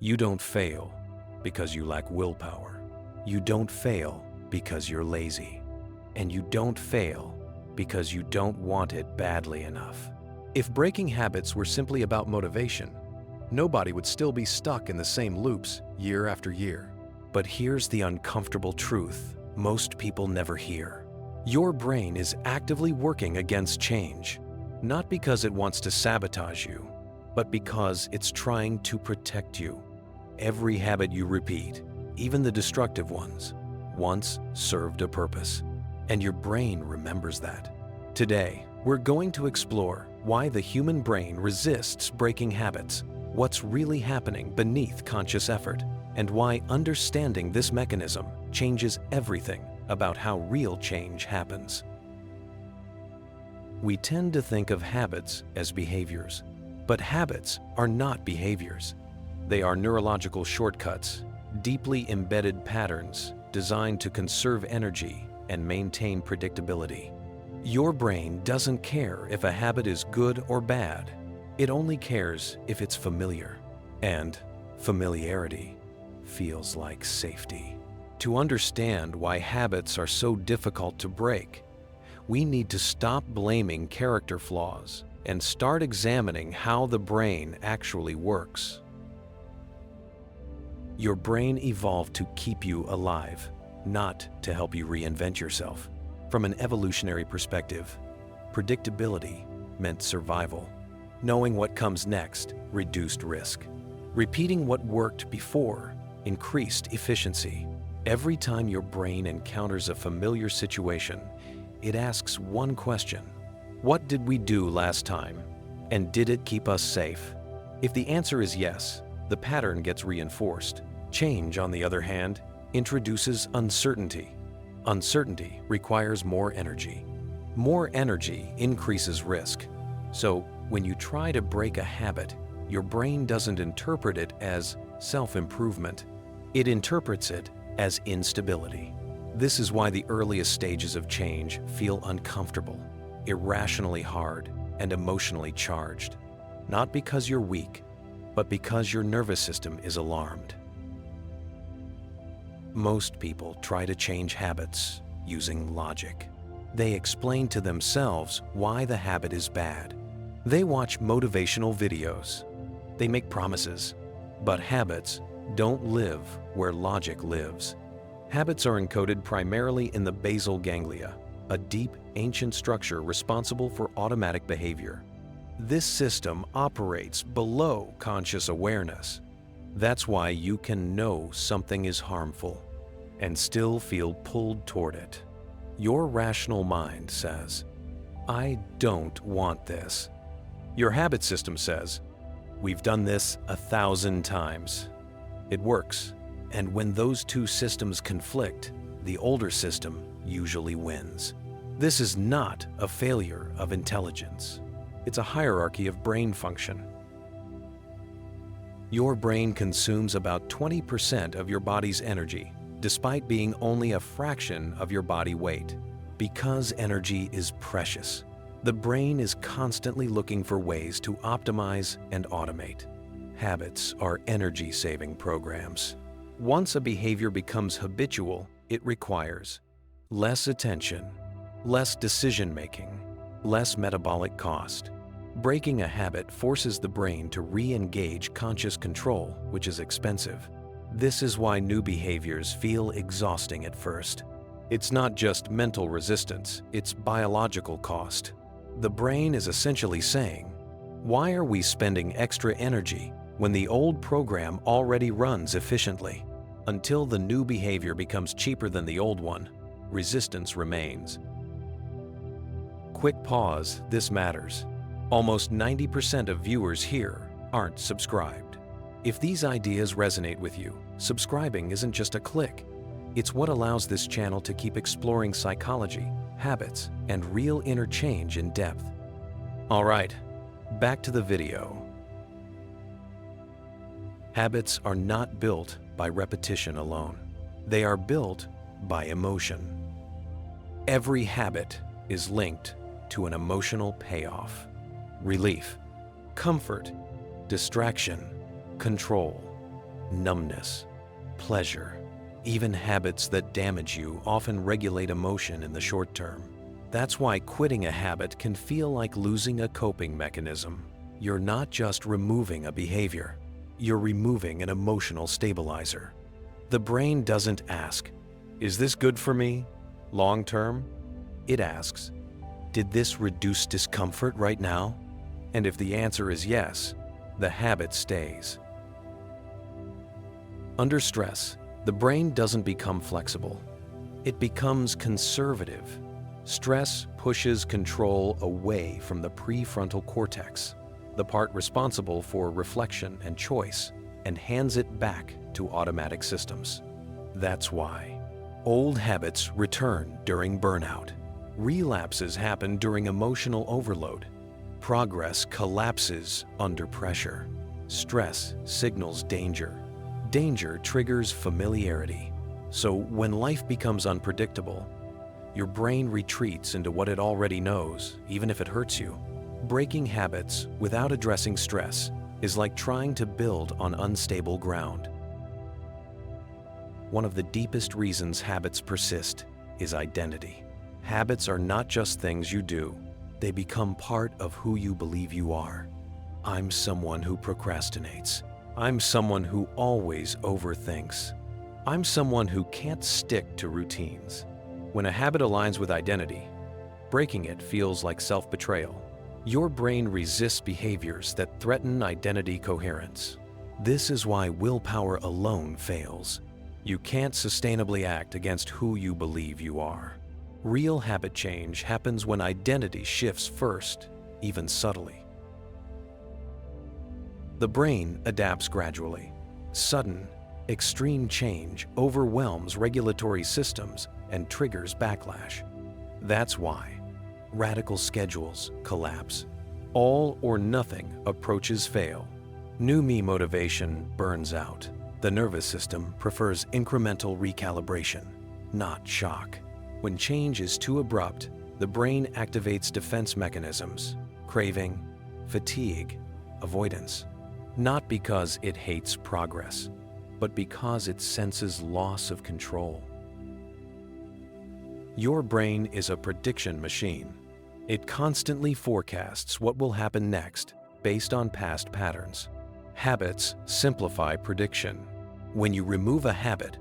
You don't fail because you lack willpower. You don't fail because you're lazy. And you don't fail because you don't want it badly enough. If breaking habits were simply about motivation, nobody would still be stuck in the same loops year after year. But here's the uncomfortable truth most people never hear. Your brain is actively working against change, not because it wants to sabotage you, but because it's trying to protect you. Every habit you repeat, even the destructive ones, once served a purpose, and your brain remembers that. Today, we're going to explore why the human brain resists breaking habits, what's really happening beneath conscious effort, and why understanding this mechanism changes everything about how real change happens. We tend to think of habits as behaviors, but habits are not behaviors. They are neurological shortcuts, deeply embedded patterns designed to conserve energy and maintain predictability. Your brain doesn't care if a habit is good or bad. It only cares if it's familiar. And familiarity feels like safety. To understand why habits are so difficult to break, we need to stop blaming character flaws and start examining how the brain actually works. Your brain evolved to keep you alive, not to help you reinvent yourself. From an evolutionary perspective, predictability meant survival. Knowing what comes next reduced risk. Repeating what worked before increased efficiency. Every time your brain encounters a familiar situation, it asks one question: what did we do last time? And did it keep us safe? If the answer is yes, the pattern gets reinforced. Change, on the other hand, introduces uncertainty. Uncertainty requires more energy. More energy increases risk. So, when you try to break a habit, your brain doesn't interpret it as self-improvement. It interprets it as instability. This is why the earliest stages of change feel uncomfortable, irrationally hard, and emotionally charged. Not because you're weak, but because your nervous system is alarmed. Most people try to change habits using logic. They explain to themselves why the habit is bad. They watch motivational videos. They make promises. But habits don't live where logic lives. Habits are encoded primarily in the basal ganglia, a deep, ancient structure responsible for automatic behavior. This system operates below conscious awareness. That's why you can know something is harmful and still feel pulled toward it. Your rational mind says, "I don't want this." Your habit system says, "We've done this 1,000 times." It works, and when those two systems conflict, the older system usually wins. This is not a failure of intelligence. It's a hierarchy of brain function. Your brain consumes about 20% of your body's energy, despite being only a fraction of your body weight. Because energy is precious, the brain is constantly looking for ways to optimize and automate. Habits are energy-saving programs. Once a behavior becomes habitual, it requires less attention, less decision-making, less metabolic cost. Breaking a habit forces the brain to re-engage conscious control, which is expensive. This is why new behaviors feel exhausting at first. It's not just mental resistance, it's biological cost. The brain is essentially saying, "Why are we spending extra energy when the old program already runs efficiently?" Until the new behavior becomes cheaper than the old one, resistance remains. Quick pause, this matters. Almost 90% of viewers here aren't subscribed. If these ideas resonate with you, subscribing isn't just a click. It's what allows this channel to keep exploring psychology, habits, and real inner change in depth. All right, back to the video. Habits are not built by repetition alone. They are built by emotion. Every habit is linked to an emotional payoff: relief, comfort, distraction, control. numbness, pleasure. Even habits that damage you often regulate emotion in the short term. That's why quitting a habit can feel like losing a coping mechanism. You're not just removing a behavior, you're removing an emotional stabilizer. The brain doesn't ask, "Is this good for me long term?" It asks, "Did this reduce discomfort right now?" And if the answer is yes, the habit stays. Under stress, the brain doesn't become flexible. It becomes conservative. Stress pushes control away from the prefrontal cortex, the part responsible for reflection and choice, and hands it back to automatic systems. That's why old habits return during burnout. Relapses happen during emotional overload. Progress collapses under pressure. Stress signals danger. Danger triggers familiarity. So when life becomes unpredictable, your brain retreats into what it already knows, even if it hurts you. Breaking habits without addressing stress is like trying to build on unstable ground. One of the deepest reasons habits persist is identity. Habits are not just things you do, they become part of who you believe you are. I'm someone who procrastinates. I'm someone who always overthinks. I'm someone who can't stick to routines. When a habit aligns with identity, breaking it feels like self-betrayal. Your brain resists behaviors that threaten identity coherence. This is why willpower alone fails. You can't sustainably act against who you believe you are. Real habit change happens when identity shifts first, even subtly. The brain adapts gradually. Sudden, extreme change overwhelms regulatory systems and triggers backlash. That's why radical schedules collapse. All or nothing approaches fail. New me motivation burns out. The nervous system prefers incremental recalibration, not shock. When change is too abrupt, the brain activates defense mechanisms, craving, fatigue, avoidance. Not because it hates progress, but because it senses loss of control. Your brain is a prediction machine. It constantly forecasts what will happen next based on past patterns. Habits simplify prediction. When you remove a habit,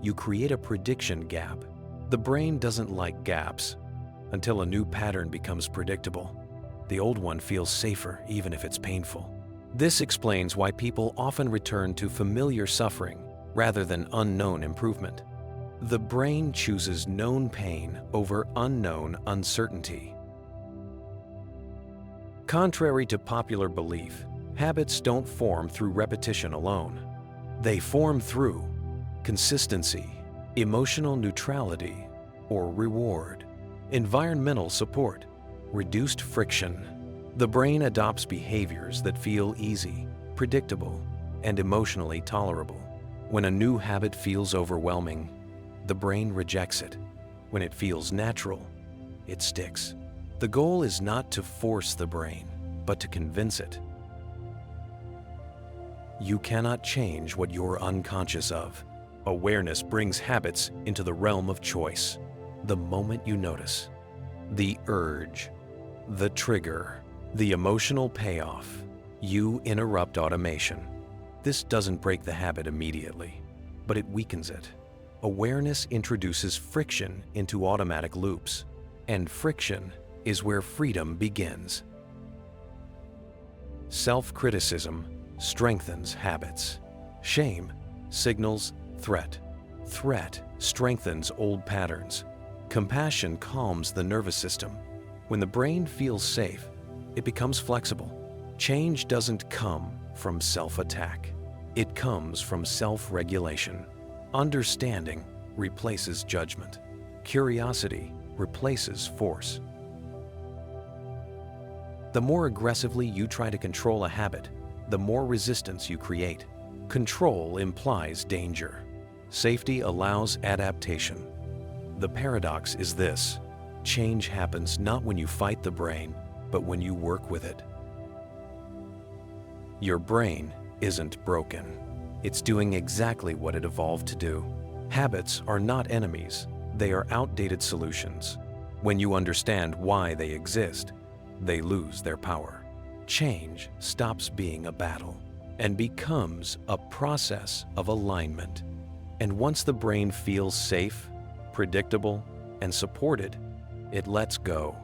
you create a prediction gap. The brain doesn't like gaps. Until a new pattern becomes predictable, the old one feels safer even if it's painful. This explains why people often return to familiar suffering rather than unknown improvement. The brain chooses known pain over unknown uncertainty. Contrary to popular belief, habits don't form through repetition alone. They form through consistency, emotional neutrality, or reward, environmental support, reduced friction. The brain adopts behaviors that feel easy, predictable, and emotionally tolerable. When a new habit feels overwhelming, the brain rejects it. When it feels natural, it sticks. The goal is not to force the brain, but to convince it. You cannot change what you're unconscious of. Awareness brings habits into the realm of choice. The moment you notice, the urge, the trigger, the emotional payoff, you interrupt automation. This doesn't break the habit immediately, but it weakens it. Awareness introduces friction into automatic loops, and friction is where freedom begins. Self-criticism strengthens habits. Shame signals threat. Threat strengthens old patterns. Compassion calms the nervous system. When the brain feels safe, it becomes flexible. Change doesn't come from self-attack. It comes from self-regulation. Understanding replaces judgment. Curiosity replaces force. The more aggressively you try to control a habit, the more resistance you create. Control implies danger. Safety allows adaptation. The paradox is this: change happens not when you fight the brain, but when you work with it. Your brain isn't broken. It's doing exactly what it evolved to do. Habits are not enemies, they are outdated solutions. When you understand why they exist, they lose their power. Change stops being a battle and becomes a process of alignment. And once the brain feels safe, predictable, and supported, it lets go.